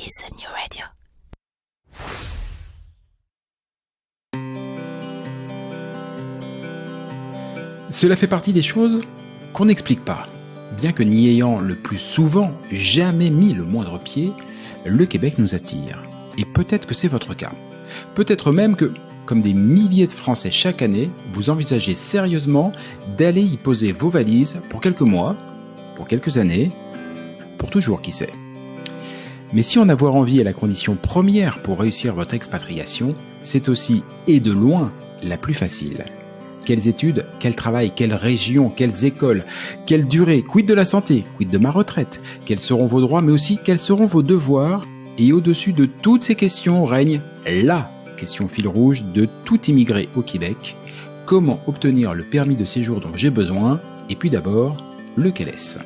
is the new radio. Cela fait partie des choses qu'on n'explique pas. Bien que n'y ayant le plus souvent jamais mis le moindre pied, le Québec nous attire. Et peut-être que c'est votre cas. Peut-être même que, comme des milliers de Français chaque année, vous envisagez sérieusement d'aller y poser vos valises pour quelques mois, pour quelques années, pour toujours, qui sait. Mais si en avoir envie est la condition première pour réussir votre expatriation, c'est aussi, et de loin, la plus facile. Quelles études, quel travail, quelle région, quelles écoles, quelle durée, quid de la santé, quid de ma retraite, quels seront vos droits, mais aussi quels seront vos devoirs. Et au-dessus de toutes ces questions règne la question fil rouge de tout immigré au Québec. Comment obtenir le permis de séjour dont j'ai besoin? Et puis d'abord, lequel est-ce?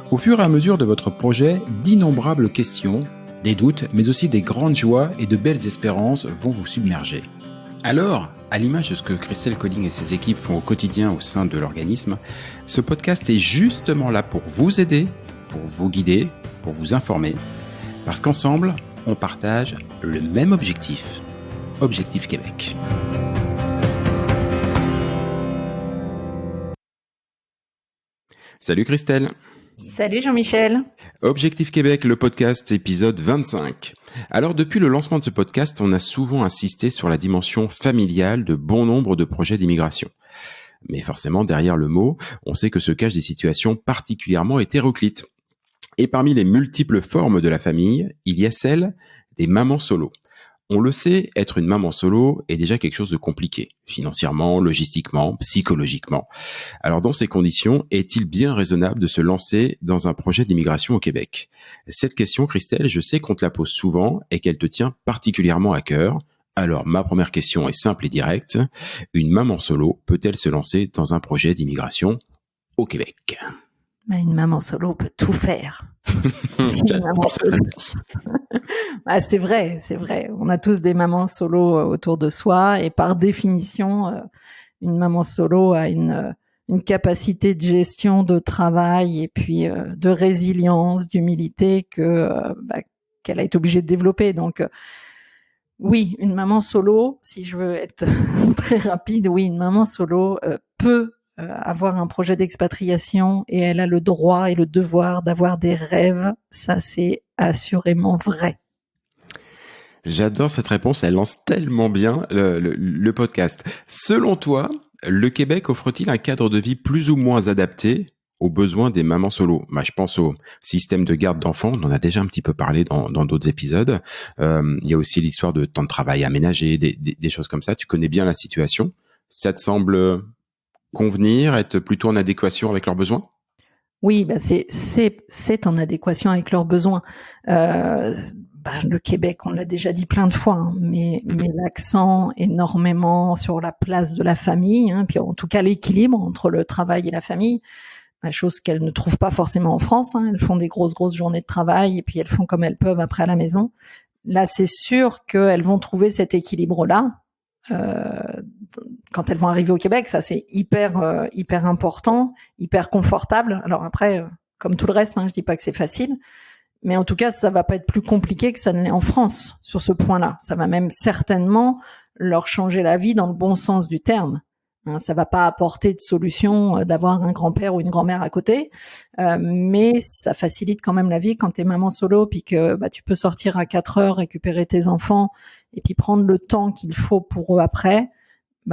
Au fur et à mesure de votre projet, d'innombrables questions, des doutes, mais aussi des grandes joies et de belles espérances vont vous submerger. Alors, à l'image de ce que Christelle Colling et ses équipes font au quotidien au sein de l'organisme, ce podcast est justement là pour vous aider, pour vous guider, pour vous informer, parce qu'ensemble, on partage le même objectif, Objectif Québec. Salut Christelle. Salut Jean-Michel. Objectif Québec, le podcast, épisode 25. Alors, depuis le lancement de ce podcast, on a souvent insisté sur la dimension familiale de bon nombre de projets d'immigration. Mais forcément, derrière le mot, on sait que se cachent des situations particulièrement hétéroclites. Et parmi les multiples formes de la famille, il y a celle des mamans solo. On le sait, être une maman solo est déjà quelque chose de compliqué, financièrement, logistiquement, psychologiquement. Alors dans ces conditions, est-il bien raisonnable de se lancer dans un projet d'immigration au Québec? Cette question, Christelle, je sais qu'on te la pose souvent et qu'elle te tient particulièrement à cœur. Alors ma première question est simple et directe. Une maman solo peut-elle se lancer dans un projet d'immigration au Québec? Une maman solo peut tout faire. J'adore cette réponse. C'est vrai. On a tous des mamans solo autour de soi et par définition, une maman solo a une capacité de gestion de travail et puis de résilience, d'humilité qu'elle a été obligée de développer. Donc oui, une maman solo, si je veux être très rapide, oui, une maman solo peut avoir un projet d'expatriation et elle a le droit et le devoir d'avoir des rêves. Ça, c'est assurément vrai. J'adore cette réponse, elle lance tellement bien le podcast. Selon toi, le Québec offre-t-il un cadre de vie plus ou moins adapté aux besoins des mamans solo? Je pense au système de garde d'enfants, on en a déjà un petit peu parlé dans d'autres épisodes. Il y a aussi l'histoire de temps de travail aménagé, des choses comme ça. Tu connais bien la situation. Ça te semble convenir, être plutôt en adéquation avec leurs besoins? Oui, c'est en adéquation avec leurs besoins. Le Québec, on l'a déjà dit plein de fois, mais l'accent énormément sur la place de la famille, puis en tout cas l'équilibre entre le travail et la famille, chose qu'elles ne trouvent pas forcément en France. Elles font des grosses journées de travail et puis elles font comme elles peuvent après à la maison. Là, c'est sûr qu'elles vont trouver cet équilibre-là. Quand elles vont arriver au Québec, ça c'est hyper important, hyper confortable. Alors après, comme tout le reste, je dis pas que c'est facile, mais en tout cas, ça va pas être plus compliqué que ça ne l'est en France sur ce point-là. Ça va même certainement leur changer la vie dans le bon sens du terme. Ça va pas apporter de solution d'avoir un grand-père ou une grand-mère à côté, mais ça facilite quand même la vie quand t'es maman solo, puis que tu peux sortir à 4 heures, récupérer tes enfants, et puis prendre le temps qu'il faut pour eux après.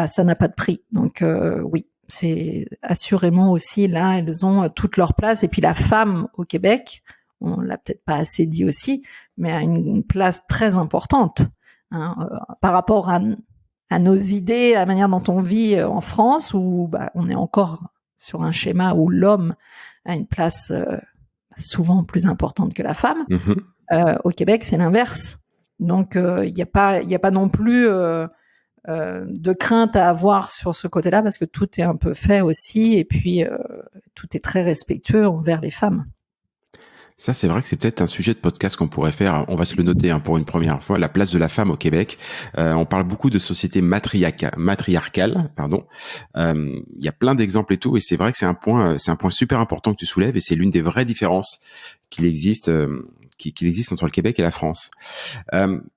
Ça n'a pas de prix. Donc oui, c'est assurément aussi là, elles ont toute leur place. Et puis la femme au Québec, on l'a peut-être pas assez dit aussi, mais a une place très importante par rapport à nos idées, à la manière dont on vit en France, où on est encore sur un schéma où l'homme a une place souvent plus importante que la femme. Au Québec, c'est l'inverse. Donc il y a pas non plus de crainte à avoir sur ce côté-là, parce que tout est un peu fait aussi, et puis tout est très respectueux envers les femmes. Ça, c'est vrai que c'est peut-être un sujet de podcast qu'on pourrait faire. On va se le noter pour une première fois. La place de la femme au Québec. On parle beaucoup de société matriarcale. Il y a plein d'exemples et tout. Et c'est vrai que c'est un point super important que tu soulèves. Et c'est l'une des vraies différences qu'il existe qu'il existe entre le Québec et la France.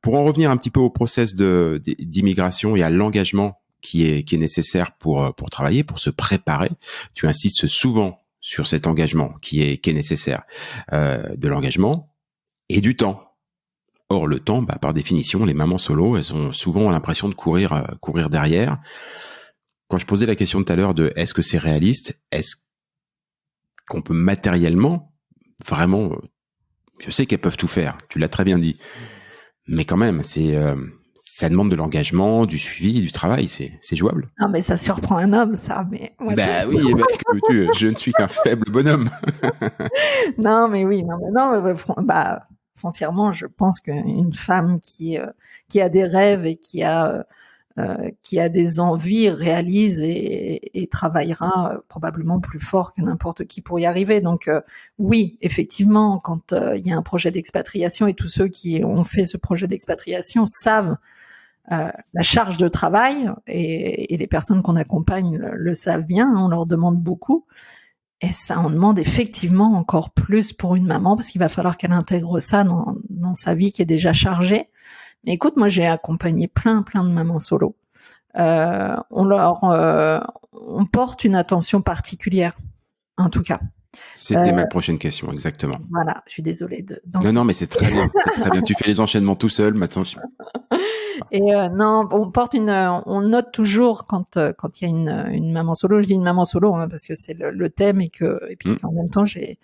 Pour en revenir un petit peu au process d'immigration et à l'engagement qui est nécessaire pour travailler, pour se préparer, tu insistes souvent sur cet engagement qui est nécessaire, de l'engagement et du temps. Or, le temps, par définition, les mamans solo, elles ont souvent l'impression de courir derrière. Quand je posais la question tout à l'heure de est-ce que c'est réaliste, est-ce qu'on peut matériellement, vraiment, je sais qu'elles peuvent tout faire, tu l'as très bien dit, mais quand même, ça demande de l'engagement, du suivi, du travail, c'est jouable. Ah, mais ça surprend un homme, ça. Mais moi, Oui, que veux-tu, je ne suis qu'un faible bonhomme. non, mais oui, non, foncièrement, je pense qu'une femme qui a des rêves et qui a des envies réalise et travaillera probablement plus fort que n'importe qui pour y arriver. Donc oui, effectivement, quand il y a un projet d'expatriation et tous ceux qui ont fait ce projet d'expatriation savent la charge de travail et les personnes qu'on accompagne le savent bien, hein, on leur demande beaucoup. Et ça en demande effectivement encore plus pour une maman parce qu'il va falloir qu'elle intègre ça dans sa vie qui est déjà chargée. Mais écoute, moi j'ai accompagné plein de mamans solo. On porte une attention particulière, en tout cas. C'était ma prochaine question, exactement. Voilà, je suis désolée. Non, mais c'est très bien, c'est très bien. Tu fais les enchaînements tout seul, maintenant. Et non, on note toujours quand il y a une maman solo. Je dis une maman solo hein, parce que c'est le thème et puis en même temps il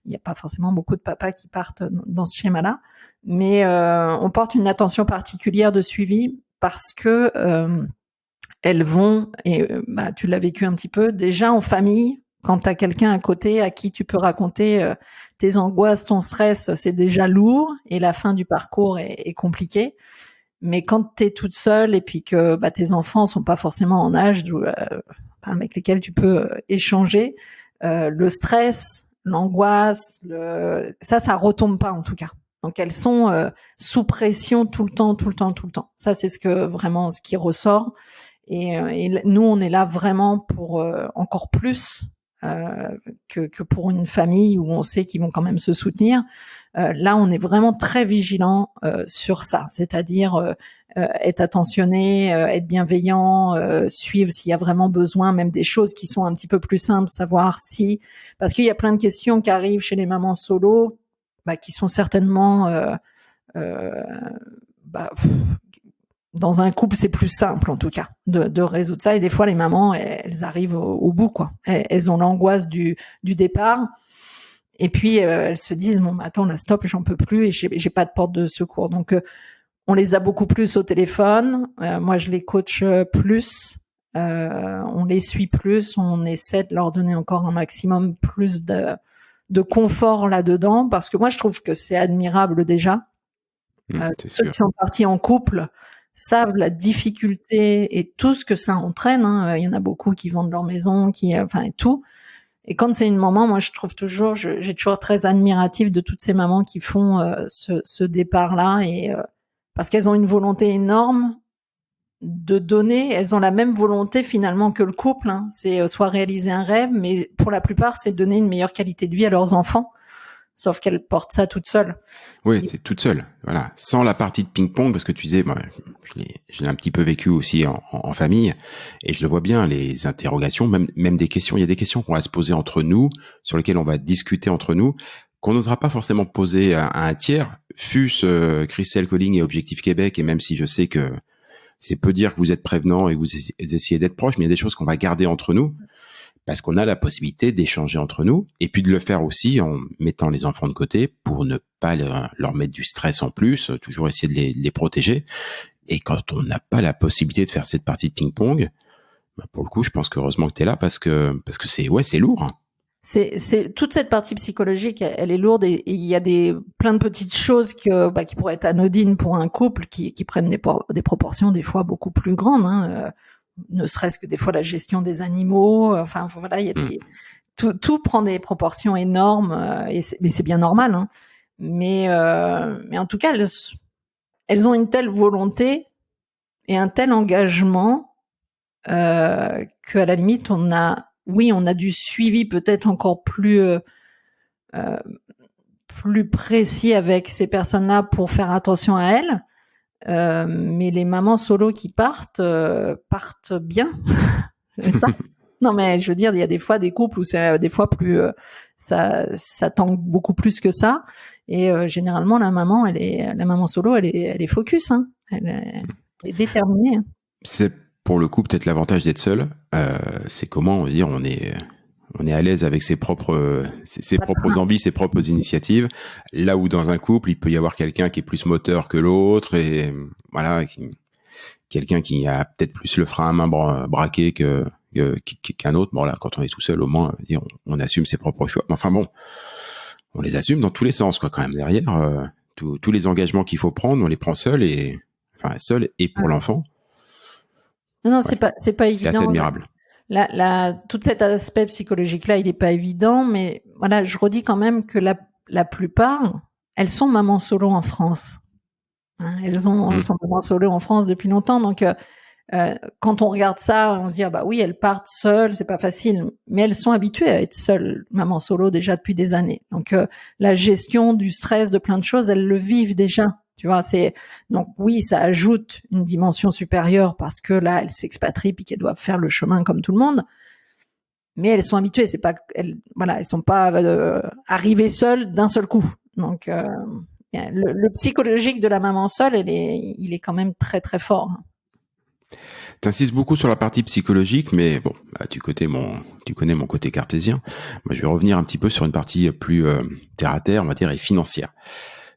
n'y a pas forcément beaucoup de papas qui partent dans ce schéma-là, mais on porte une attention particulière de suivi parce que elles vont et tu l'as vécu un petit peu déjà en famille. Quand t'as quelqu'un à côté à qui tu peux raconter tes angoisses, ton stress, c'est déjà lourd et la fin du parcours est compliquée. Mais quand t'es toute seule et puis que tes enfants sont pas forcément en âge avec lesquels tu peux échanger, le stress, l'angoisse, ça retombe pas en tout cas. Donc elles sont sous pression tout le temps. Ça c'est ce qui ressort. Et nous on est là vraiment pour encore plus que pour une famille où on sait qu'ils vont quand même se soutenir. Là, on est vraiment très vigilant sur ça, c'est-à-dire être attentionné, être bienveillant, suivre s'il y a vraiment besoin, même des choses qui sont un petit peu plus simples, savoir parce qu'il y a plein de questions qui arrivent chez les mamans solo, qui sont certainement dans un couple, c'est plus simple en tout cas de résoudre ça. Et des fois, les mamans, elles arrivent au bout, quoi. Elles ont l'angoisse du départ. Et puis elles se disent bon attends là stop, j'en peux plus et j'ai pas de porte de secours. Donc on les a beaucoup plus au téléphone. Moi je les coach plus, on les suit plus, on essaie de leur donner encore un maximum plus de confort là-dedans parce que moi je trouve que c'est admirable déjà. Ceux qui sont partis en couple savent la difficulté et tout ce que ça entraîne. Hein. Il y en a beaucoup qui vendent leur maison, et tout. Et quand c'est une maman, moi je trouve toujours, j'ai toujours très admiratif de toutes ces mamans qui font ce départ-là et parce qu'elles ont une volonté énorme de donner. Elles ont la même volonté finalement que le couple. Hein. C'est soit réaliser un rêve, mais pour la plupart c'est donner une meilleure qualité de vie à leurs enfants. Sauf qu'elles portent ça toute seule. Oui, c'est toute seule. Voilà, sans la partie de ping-pong, parce que tu disais, je l'ai un petit peu vécu aussi en famille, et je le vois bien, les interrogations, même des questions. Il y a des questions qu'on va se poser entre nous, sur lesquelles on va discuter entre nous, qu'on n'osera pas forcément poser à un tiers, fût-ce Christelle Colling et Objectif Québec, et même si je sais que c'est peu dire que vous êtes prévenant et que vous essayez d'être proche, mais il y a des choses qu'on va garder entre nous. Parce qu'on a la possibilité d'échanger entre nous et puis de le faire aussi en mettant les enfants de côté pour ne pas leur mettre du stress en plus, toujours essayer de les protéger. Et quand on n'a pas la possibilité de faire cette partie de ping-pong, pour le coup, je pense qu'heureusement que tu es là parce que c'est lourd. Hein. C'est toute cette partie psychologique, elle est lourde et il y a plein de petites choses qui pourraient être anodines pour un couple qui prennent des proportions des fois beaucoup plus grandes. Hein. Ne serait-ce que des fois la gestion des animaux, enfin voilà, il y a tout prend des proportions énormes mais c'est bien normal. Hein. Mais en tout cas, elles ont une telle volonté et un tel engagement qu'à la limite on a du suivi peut-être encore plus plus précis avec ces personnes-là pour faire attention à elles. Mais les mamans solo qui partent bien. Non, mais je veux dire, il y a des fois des couples où c'est des fois plus ça tangue beaucoup plus que ça. Et généralement, la maman solo, elle est focus, hein. Elle est déterminée. C'est pour le coup peut-être l'avantage d'être seul. C'est comment on va dire, on est à l'aise avec ses propres envies, ses propres initiatives. Là où dans un couple, il peut y avoir quelqu'un qui est plus moteur que l'autre et voilà, quelqu'un qui a peut-être plus le frein à main braqué qu'un autre. Bon là, quand on est tout seul, au moins, on assume ses propres choix. Enfin bon, on les assume dans tous les sens, quoi. Quand même derrière, tous les engagements qu'il faut prendre, on les prend seul et pour l'enfant. Non, c'est pas évident. C'est assez admirable. Tout cet aspect psychologique-là, il est pas évident, mais voilà, je redis quand même que la plupart, elles sont mamans solo en France. Hein, elles sont mamans solo en France depuis longtemps, donc quand on regarde ça, on se dit oui, elles partent seules, c'est pas facile, mais elles sont habituées à être seules, maman solo déjà depuis des années. Donc la gestion du stress, de plein de choses, elles le vivent déjà. Tu vois, donc oui, ça ajoute une dimension supérieure parce que là, elles s'expatrient puis qu'elles doivent faire le chemin comme tout le monde. Mais elles sont habituées, elles sont pas arrivées seules d'un seul coup. Donc le psychologique de la maman seule, il est quand même très très fort. T'insistes beaucoup sur la partie psychologique, mais bon, tu connais mon côté cartésien. Moi, je vais revenir un petit peu sur une partie plus terre à terre, on va dire, et financière.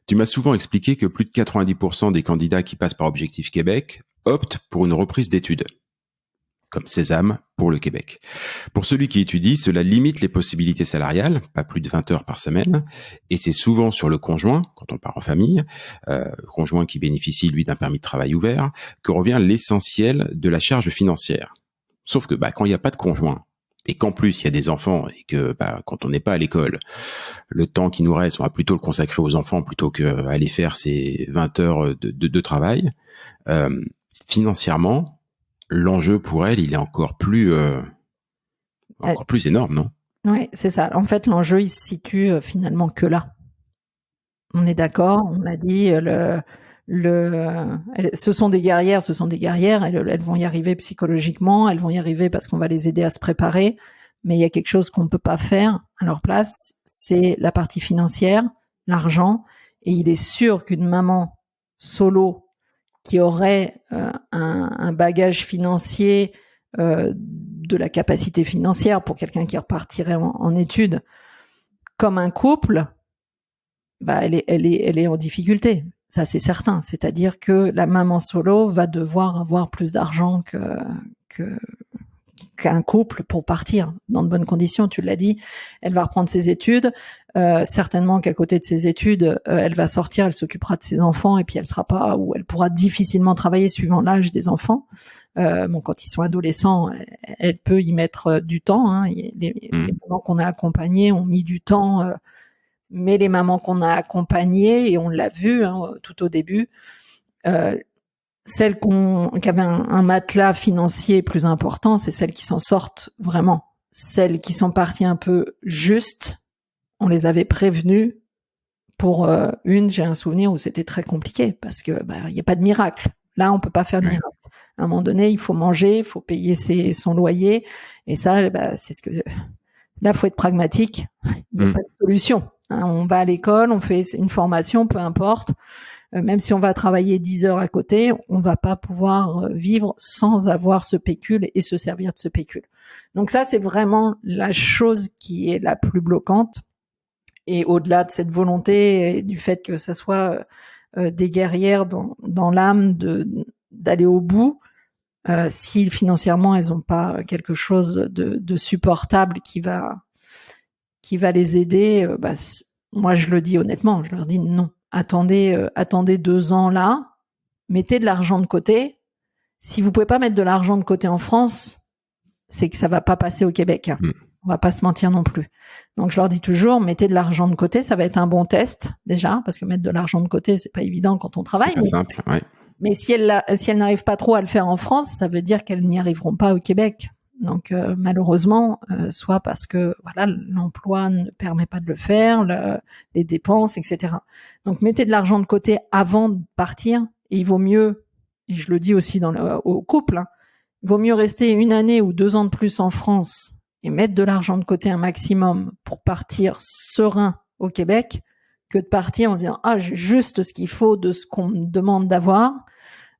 Tu m'as souvent expliqué que plus de 90% des candidats qui passent par Objectif Québec optent pour une reprise d'études, comme Sésame pour le Québec. Pour celui qui étudie, cela limite les possibilités salariales, pas plus de 20 heures par semaine, et c'est souvent sur le conjoint, quand on part en famille, conjoint qui bénéficie, lui, d'un permis de travail ouvert, que revient l'essentiel de la charge financière. Sauf que quand il n'y a pas de conjoint, et qu'en plus il y a des enfants, et que quand on n'est pas à l'école, le temps qui nous reste, on va plutôt le consacrer aux enfants plutôt qu'aller faire ces 20 heures de travail, financièrement, l'enjeu pour elle, il est encore plus énorme, non? Oui, c'est ça. En fait, l'enjeu, il se situe finalement que là. On est d'accord, on l'a dit, ce sont des guerrières, elles vont y arriver psychologiquement, elles vont y arriver parce qu'on va les aider à se préparer, mais il y a quelque chose qu'on ne peut pas faire à leur place, c'est la partie financière, l'argent, et il est sûr qu'une maman solo qui aurait un bagage financier, de la capacité financière pour quelqu'un qui repartirait en études, comme un couple, elle est en difficulté. Ça, c'est certain. C'est-à-dire que la maman solo va devoir avoir plus d'argent qu'un couple pour partir dans de bonnes conditions. Tu l'as dit. Elle va reprendre ses études. Certainement qu'à côté de ses études, elle va sortir, elle s'occupera de ses enfants et puis elle pourra difficilement travailler suivant l'âge des enfants. Quand ils sont adolescents, elle peut y mettre du temps. Hein. Les mamans qu'on a accompagnées ont mis du temps. Mais les mamans qu'on a accompagnées, et on l'a vu tout au début, celles qui avaient un matelas financier plus important, c'est celles qui s'en sortent vraiment. Celles qui sont parties un peu juste, on les avait prévenues. Pour j'ai un souvenir où c'était très compliqué parce que y a pas de miracle. Là, on peut pas faire de miracle. À un moment donné, il faut manger, il faut payer son loyer, et ça, c'est ce que là, faut être pragmatique. Il n'y a pas de solution. On va à l'école, on fait une formation, peu importe. Même si on va travailler 10 heures à côté, on va pas pouvoir vivre sans avoir ce pécule et se servir de ce pécule. Donc ça, c'est vraiment la chose qui est la plus bloquante. Et au-delà de cette volonté et du fait que ça soit des guerrières dans l'âme d'aller au bout, si financièrement elles ont pas quelque chose de supportable qui va les aider, moi je le dis honnêtement, je leur dis non. Attendez 2 ans là, mettez de l'argent de côté. Si vous pouvez pas mettre de l'argent de côté en France, c'est que ça va pas passer au Québec. Hein. On va pas se mentir non plus. Donc je leur dis toujours, mettez de l'argent de côté, ça va être un bon test déjà, parce que mettre de l'argent de côté, c'est pas évident quand on travaille. C'est pas simple, ouais. Mais si elles n'arrivent pas trop à le faire en France, ça veut dire qu'elles n'y arriveront pas au Québec. Donc malheureusement, soit parce que voilà l'emploi ne permet pas de le faire, les dépenses, etc. Donc mettez de l'argent de côté avant de partir. Et il vaut mieux, et je le dis aussi au couple, hein, il vaut mieux rester 1 année ou 2 ans de plus en France et mettre de l'argent de côté un maximum pour partir serein au Québec que de partir en se disant j'ai juste ce qu'il faut de ce qu'on me demande d'avoir.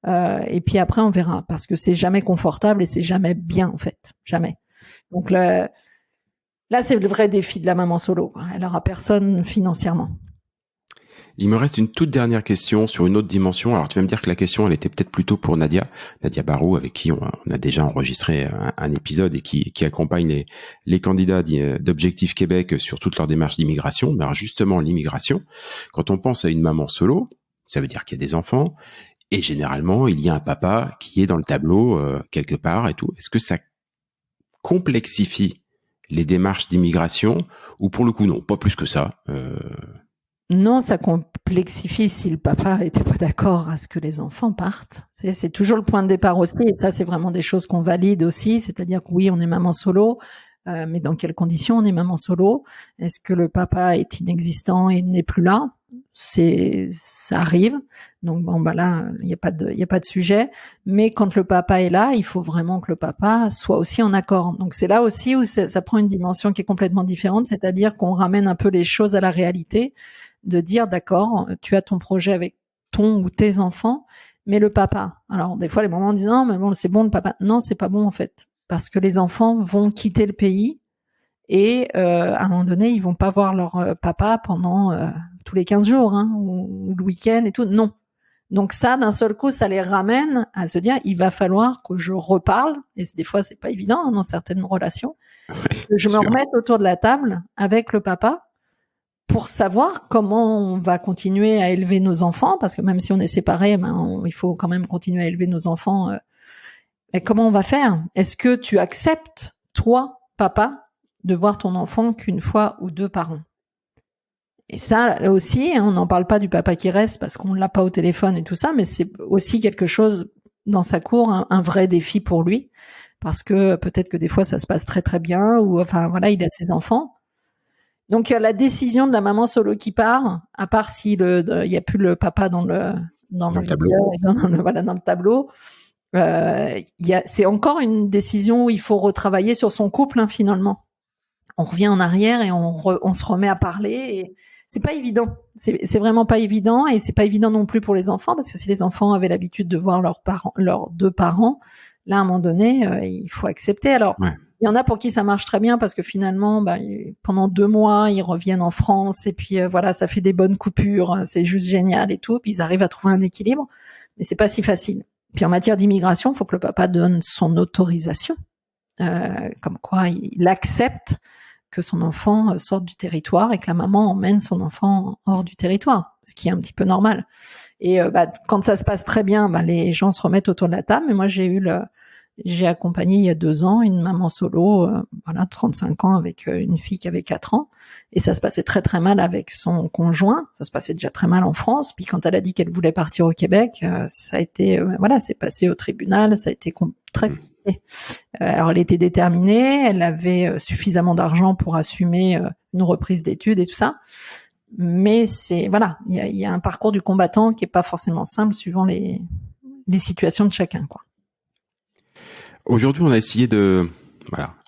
Et puis après on verra, parce que c'est jamais confortable et c'est jamais bien en fait, jamais. Donc là c'est le vrai défi de la maman solo, quoi. Elle aura personne financièrement. Il me reste une toute dernière question sur une autre dimension. Alors tu vas me dire que la question elle était peut-être plutôt pour Nadia Barou, avec qui on a déjà enregistré un épisode et qui accompagne les candidats d'Objectif Québec sur toute leur démarche d'immigration. Mais alors justement l'immigration, quand on pense à une maman solo, ça veut dire qu'il y a des enfants. Et généralement, il y a un papa qui est dans le tableau quelque part et tout. Est-ce que ça complexifie les démarches d'immigration ou pour le coup non, pas plus que ça Non, ça complexifie si le papa était pas d'accord à ce que les enfants partent. C'est toujours le point de départ aussi. Et ça, c'est vraiment des choses qu'on valide aussi. C'est-à-dire que oui, on est maman solo, mais dans quelles conditions on est maman solo? Est-ce que le papa est inexistant et n'est plus là? Ça arrive. Donc bon, là, il y a pas de sujet. Mais quand le papa est là, il faut vraiment que le papa soit aussi en accord. Donc c'est là aussi où ça prend une dimension qui est complètement différente. C'est-à-dire qu'on ramène un peu les choses à la réalité, de dire d'accord, tu as ton projet avec ton ou tes enfants, mais le papa. Alors des fois les mamans disent non, mais bon, c'est bon le papa. Non, c'est pas bon en fait, parce que les enfants vont quitter le pays. Et à un moment donné, ils vont pas voir leur papa pendant tous les 15 jours, hein, ou le week-end et tout. Non. Donc ça, d'un seul coup, ça les ramène à se dire, il va falloir que je reparle. Et des fois, c'est pas évident, hein, dans certaines relations. Que je me remette autour de la table avec le papa pour savoir comment on va continuer à élever nos enfants, parce que même si on est séparés, il faut quand même continuer à élever nos enfants. Et comment on va faire? Est-ce que tu acceptes, toi, papa, de voir ton enfant qu'une fois ou 2 par an? Et ça, là aussi, on n'en parle pas du papa qui reste parce qu'on l'a pas au téléphone et tout ça, mais c'est aussi quelque chose dans sa cour, un vrai défi pour lui, parce que peut-être que des fois ça se passe très très bien, ou enfin voilà, il a ses enfants. Donc la décision de la maman solo qui part, à part si il y a plus le papa dans le tableau, dans le tableau. C'est encore une décision où il faut retravailler sur son couple, hein, finalement. On revient en arrière et on se remet à parler. Et c'est pas évident. C'est vraiment pas évident, et c'est pas évident non plus pour les enfants, parce que si les enfants avaient l'habitude de voir leurs 2 parents, là à un moment donné, il faut accepter. Alors, il y en a pour qui ça marche très bien, parce que finalement, pendant 2 mois, ils reviennent en France et puis voilà, ça fait des bonnes coupures, c'est juste génial et tout. Puis ils arrivent à trouver un équilibre, mais c'est pas si facile. Puis en matière d'immigration, il faut que le papa donne son autorisation, comme quoi il accepte que son enfant sorte du territoire et que la maman emmène son enfant hors du territoire, ce qui est un petit peu normal. Et quand ça se passe très bien, les gens se remettent autour de la table. Mais moi, j'ai accompagné il y a 2 ans une maman solo, 35 ans, avec une fille qui avait 4 ans, et ça se passait très très mal avec son conjoint. Ça se passait déjà très mal en France. Puis quand elle a dit qu'elle voulait partir au Québec, ça a été c'est passé au tribunal, ça a été très compliqué. Alors elle était déterminée, elle avait suffisamment d'argent pour assumer une reprise d'études et tout ça. Mais il y a un parcours du combattant qui est pas forcément simple suivant les situations de chacun, quoi. Aujourd'hui, on a essayé de,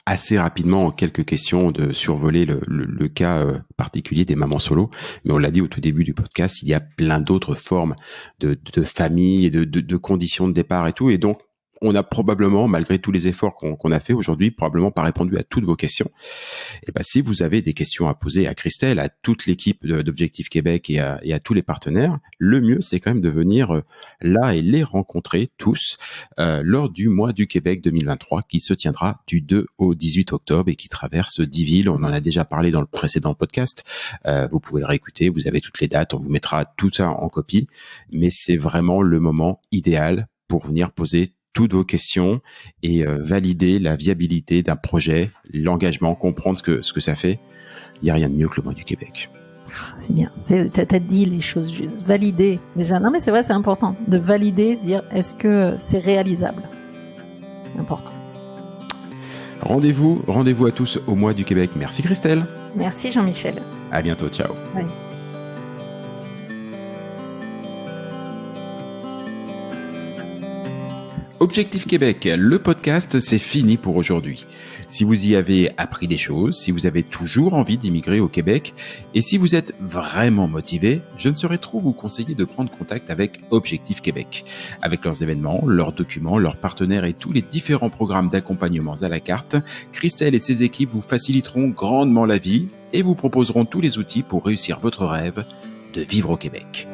assez rapidement, en quelques questions, de survoler le cas particulier des mamans solo. Mais on l'a dit au tout début du podcast, il y a plein d'autres formes de famille, de conditions de départ et tout. Et donc, on a probablement, malgré tous les efforts qu'on a fait aujourd'hui, probablement pas répondu à toutes vos questions. Et si vous avez des questions à poser à Christelle, à toute l'équipe d'Objectif Québec et à tous les partenaires, le mieux c'est quand même de venir là et les rencontrer tous lors du mois du Québec 2023 qui se tiendra du 2 au 18 octobre et qui traverse 10 villes. On en a déjà parlé dans le précédent podcast. Vous pouvez le réécouter, vous avez toutes les dates, on vous mettra tout ça en copie. Mais c'est vraiment le moment idéal pour venir poser toutes vos questions et valider la viabilité d'un projet, l'engagement, comprendre ce que ça fait. Il n'y a rien de mieux que le mois du Québec. C'est bien. T'as dit les choses justes. Valider. Déjà, non mais c'est vrai, c'est important de valider, dire est-ce que c'est réalisable. C'est important. Rendez-vous à tous au mois du Québec. Merci Christelle. Merci Jean-Michel. À bientôt, ciao. Oui. Objectif Québec, le podcast, c'est fini pour aujourd'hui. Si vous y avez appris des choses, si vous avez toujours envie d'immigrer au Québec, et si vous êtes vraiment motivé, je ne saurais trop vous conseiller de prendre contact avec Objectif Québec. Avec leurs événements, leurs documents, leurs partenaires et tous les différents programmes d'accompagnement à la carte, Christelle et ses équipes vous faciliteront grandement la vie et vous proposeront tous les outils pour réussir votre rêve de vivre au Québec.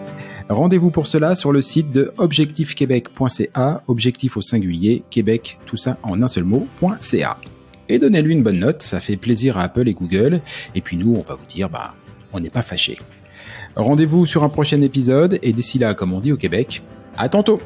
Rendez-vous pour cela sur le site de objectifquebec.ca, objectif au singulier, Québec, tout ça en un seul mot.ca. Et donnez-lui une bonne note, ça fait plaisir à Apple et Google. Et puis nous, on va vous dire, on n'est pas fâchés. Rendez-vous sur un prochain épisode, et d'ici là, comme on dit au Québec, à tantôt!